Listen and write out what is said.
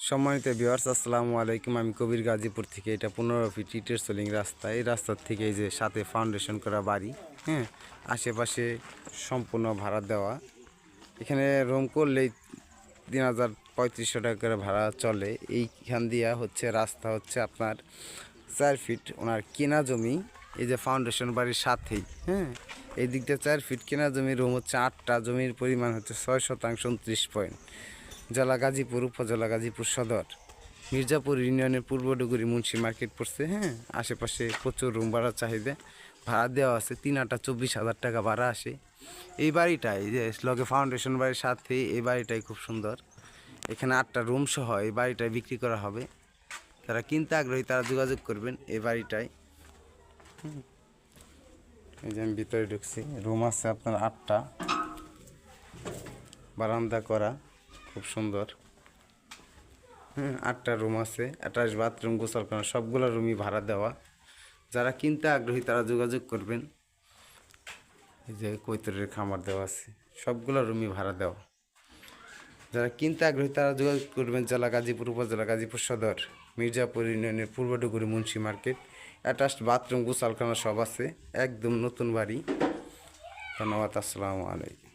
সম্মানিত ভিউয়ার্স, আসসালামু আলাইকুম। আমি কবির, গাজীপুর থেকে। এটা 15 ফিট ইটের সোলিং রাস্তা। এই রাস্তার থেকে এই যে সাথে ফাউন্ডেশন করা বাড়ি, হ্যাঁ, আশেপাশে সম্পূর্ণ ভাড়া দেওয়া। এখানে রুম করলেই 3,3500 টাকা করে ভাড়া চলে। এইখান দিয়া হচ্ছে রাস্তা হচ্ছে আপনার 4 ফিট ওনার কেনা জমি। এই যে ফাউন্ডেশন বাড়ির সাথেই, হ্যাঁ, এই দিক দিয়ে 4 ফিট কেনা জমি। রুম হচ্ছে 8টা। জমির পরিমাণ হচ্ছে 6% 29 পয়েন্ট। জেলা গাজীপুর, উপজেলা গাজীপুর সদর, মির্জাপুর ইউনিয়নের পূর্ব ডুগুরি মুন্সি মার্কেট পড়ছে। হ্যাঁ, আশেপাশে প্রচুর রুম ভাড়ার চাহিদা। ভাড়া দেওয়া আছে 3 আটা 24,000 টাকা ভাড়া আসে। এই বাড়িটাই যে লগে ফাউন্ডেশন বাড়ির সাথে, এই বাড়িটাই খুব সুন্দর। এখানে 8টা রুম সহ এই বাড়িটাই বিক্রি করা হবে। যারা কিনতে আগ্রহী তারা যোগাযোগ করবেন এই বাড়িটায়। এই যে আমি ভিতরে ঢুকছি, রুম আছে আপনার 8টা, বারান্দা করা, খুব সুন্দর। 8টা রুম আছে, অ্যাটাচ বাথরুম, গোসলখানা, সবগুলো রুমই ভাড়া দেওয়া। যারা কিনতে আগ্রহী তারা যোগাযোগ করবেন। এই যে কৈতরের খামার দেওয়া আছে, সবগুলো রুমই ভাড়া দেওয়া। যারা কিনতে আগ্রহী তারা যোগাযোগ করবেন। জেলা গাজীপুর, উপজেলা গাজীপুর সদর, মির্জাপুর ইউনিয়নের পূর্ব ডুগুরি মুন্সি মার্কেট। অ্যাটাচড বাথরুম, গোসলখানা সব আছে। একদম নতুন বাড়ি। ধন্যবাদ। আসসালামু আলাইকুম।